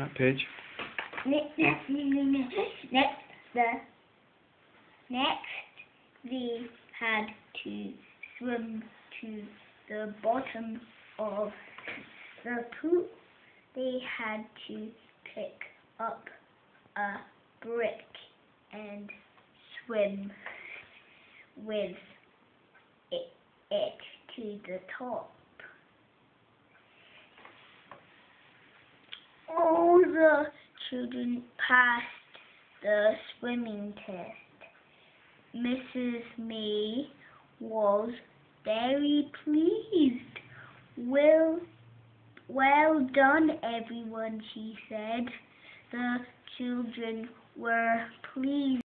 That page. Next, they had to swim to the bottom of the pool. They had to pick up a brick and swim with it to the top. All the children passed the swimming test. Mrs. May was very pleased. Well done, everyone, she said. The children were pleased